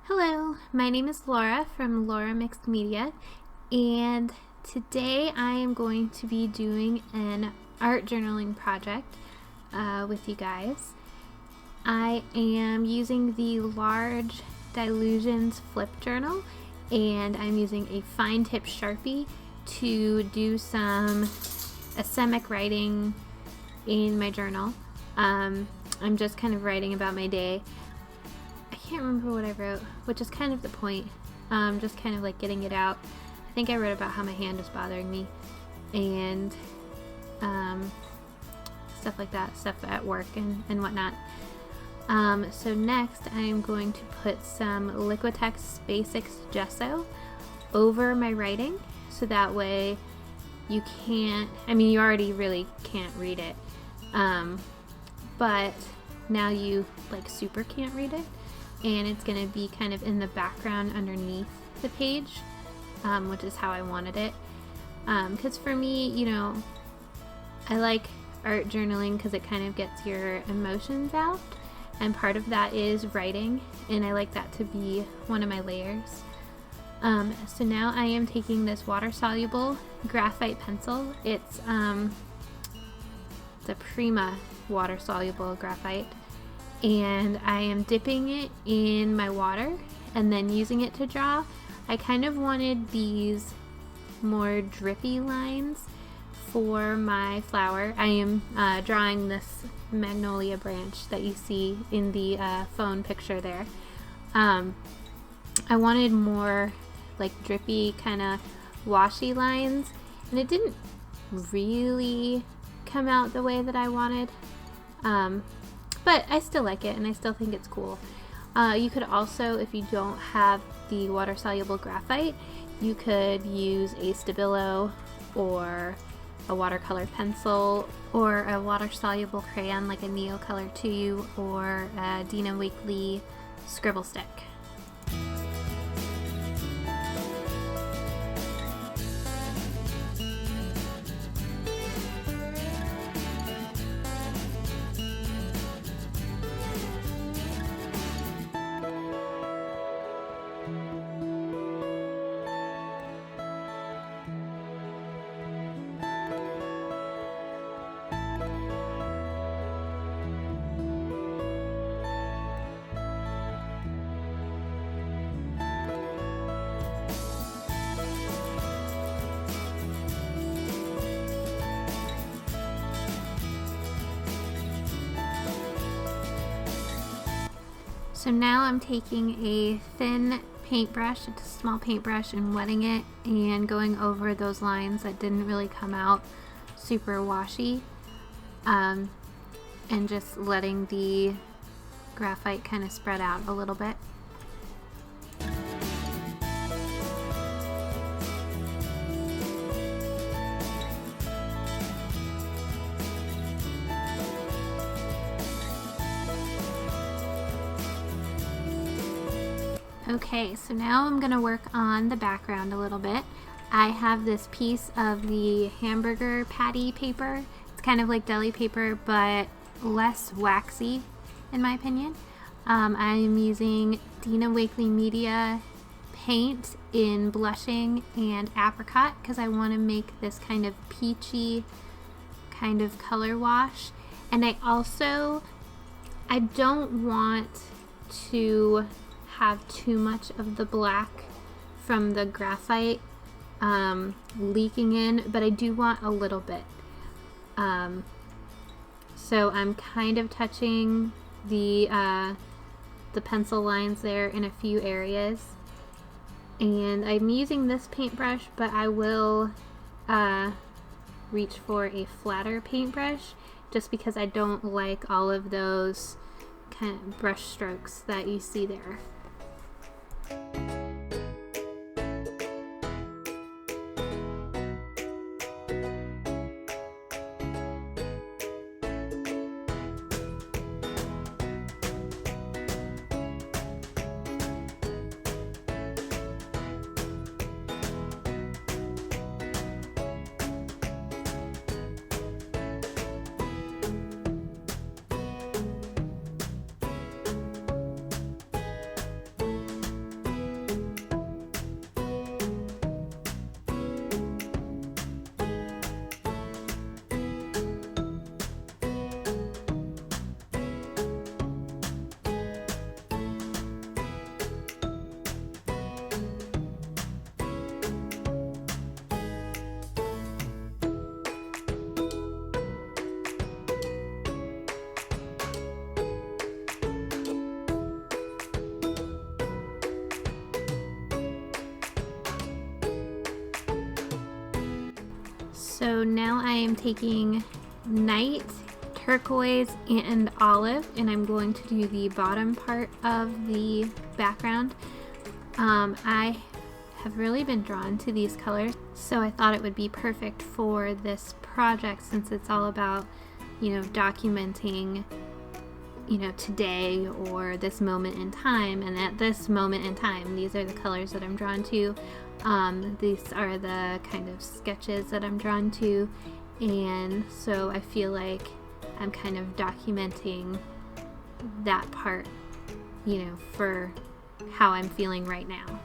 Hello, my name is Laura from Laura Mixed Media, and today I am going to be doing an art journaling project with you guys. I am using the large Dilutions flip journal, and I'm using a fine tip Sharpie to do some asemic writing in my journal. I'm just kind of writing about my day. I can't remember what I wrote, which is kind of the point. Just kind of like getting it out. I think I wrote about how my hand is bothering me and stuff like that, stuff at work and whatnot. So next I'm going to put some Liquitex Basics gesso over my writing, so that way you can't, you already really can't read it, but now you like super can't read it, and it's going to be kind of in the background underneath the page, which is how I wanted it, because for me, I like art journaling because it kind of gets your emotions out, and part of that is writing, and I like that to be one of my layers. So now I am taking this water-soluble graphite pencil. It's a Prima water-soluble graphite, and I am dipping it in my water and then using it to draw. I kind of wanted these more drippy lines for my flower. I am drawing this magnolia branch that you see in the phone picture there. I wanted more like drippy kind of washy lines, and it didn't really come out the way that I wanted, but I still like it and I still think it's cool. You could also, if you don't have the water-soluble graphite, you could use a Stabilo or a watercolor pencil or a water-soluble crayon like a Neocolor 2 or a Dina Wakley scribble stick. So now I'm taking a thin paintbrush, it's a small paintbrush, and wetting it and going over those lines that didn't really come out super washy, and just letting the graphite kind of spread out a little bit. Okay, so now I'm going to work on the background a little bit. I have this piece of the hamburger patty paper. It's kind of like deli paper, but less waxy, in my opinion. I'm using Dina Wakley Media paint in blushing and apricot because I want to make this kind of peachy kind of color wash. And I don't want to have too much of the black from the graphite leaking in, but I do want a little bit. So I'm kind of touching the pencil lines there in a few areas, and I'm using this paintbrush, but I will reach for a flatter paintbrush just because I don't like all of those kind of brush strokes that you see there. So now I am taking Night, Turquoise, and Olive, and I'm going to do the bottom part of the background. I have really been drawn to these colors, so I thought it would be perfect for this project since it's all about, documenting, today or this moment in time. And at this moment in time, these are the colors that I'm drawn to. These are the kind of sketches that I'm drawn to, and so I feel like I'm kind of documenting that part, for how I'm feeling right now.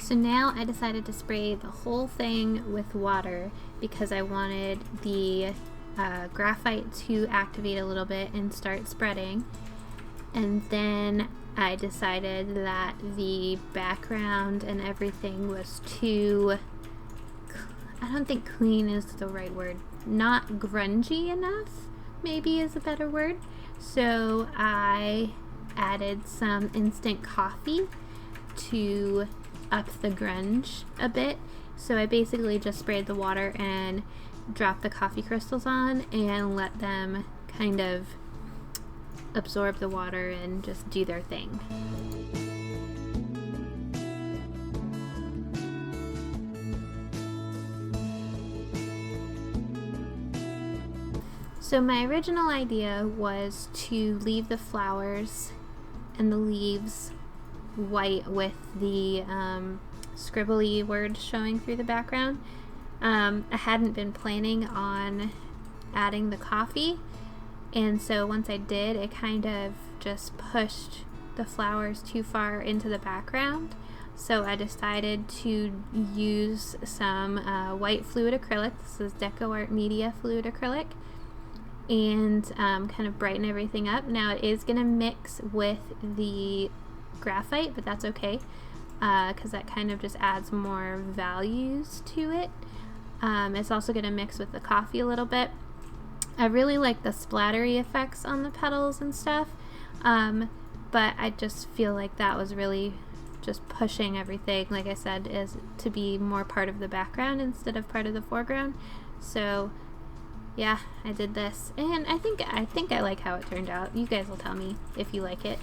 So now I decided to spray the whole thing with water because I wanted the graphite to activate a little bit and start spreading. And then I decided that the background and everything was too, I don't think clean is the right word, not grungy enough maybe is a better word. So I added some instant coffee to up the grunge a bit. So I basically just sprayed the water and dropped the coffee crystals on and let them kind of absorb the water and just do their thing. So my original idea was to leave the flowers and the leaves white with the scribbly words showing through the background. I hadn't been planning on adding the coffee, and so once I did, it kind of just pushed the flowers too far into the background. So I decided to use some white fluid acrylic. This is Deco Art Media fluid acrylic, and kind of brighten everything up. Now it is going to mix with the graphite, but that's okay because that kind of just adds more values to it. It's also going to mix with the coffee a little bit. I really like the splattery effects on the petals and stuff, but I just feel like that was really just pushing everything, like I said, is to be more part of the background instead of part of the foreground. So yeah, I did this, and I think I like how it turned out. You guys will tell me if you like it.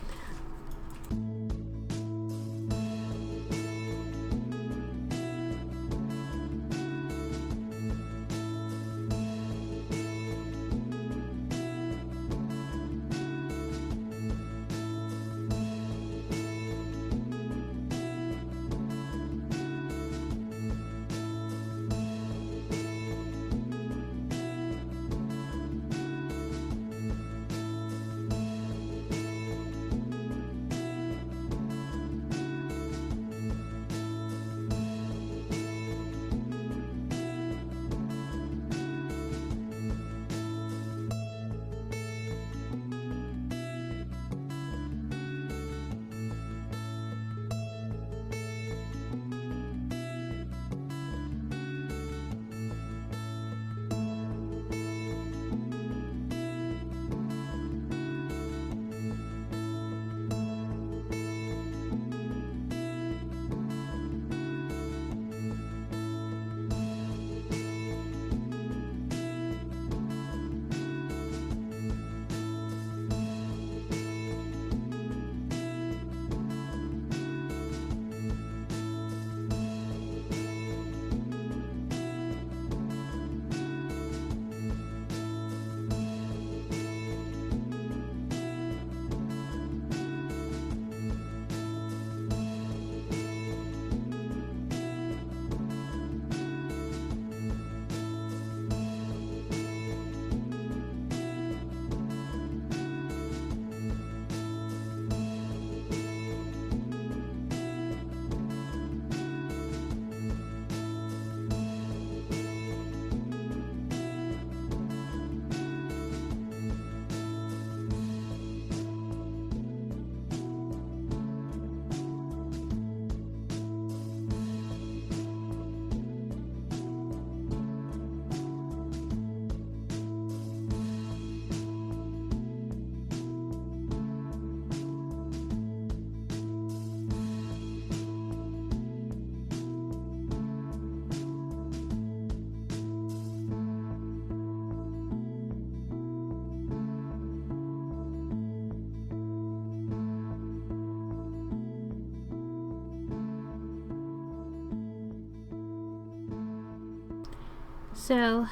So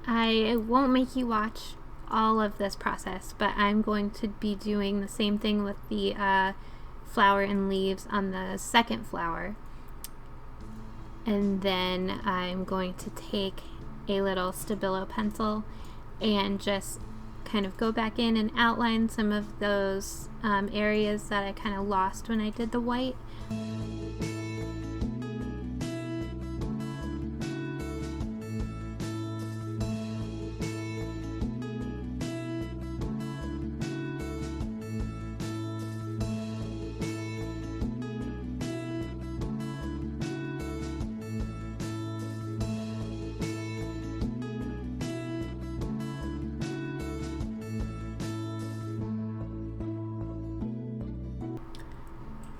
I won't make you watch all of this process, but I'm going to be doing the same thing with the flower and leaves on the second flower. And then I'm going to take a little Stabilo pencil and just kind of go back in and outline some of those areas that I kind of lost when I did the white.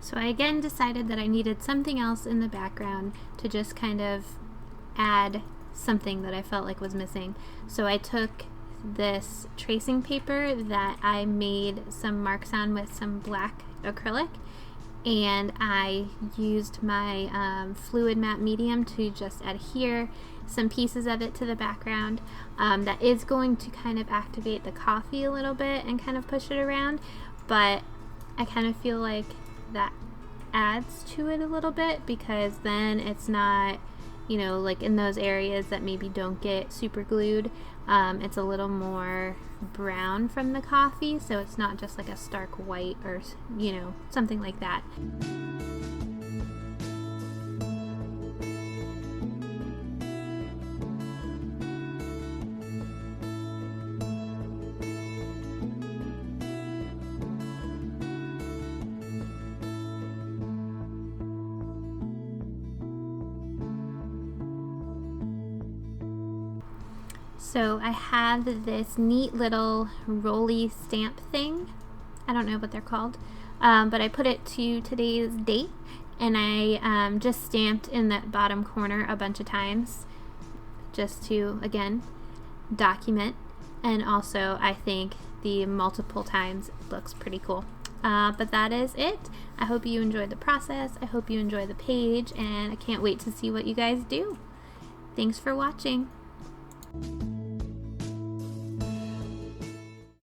So I again decided that I needed something else in the background to just kind of add something that I felt like was missing. So I took this tracing paper that I made some marks on with some black acrylic, and I used my fluid matte medium to just adhere some pieces of it to the background. That is going to kind of activate the coffee a little bit and kind of push it around, but I kind of feel like that adds to it a little bit, because then it's not, you know, like in those areas that maybe don't get super glued, it's a little more brown from the coffee, so it's not just like a stark white or, you know, something like that. So I have this neat little rolly stamp thing. I don't know what they're called, but I put it to today's date, and I just stamped in that bottom corner a bunch of times just to, again, document. And also I think the multiple times looks pretty cool. But that is it. I hope you enjoyed the process. I hope you enjoy the page, and I can't wait to see what you guys do. Thanks for watching.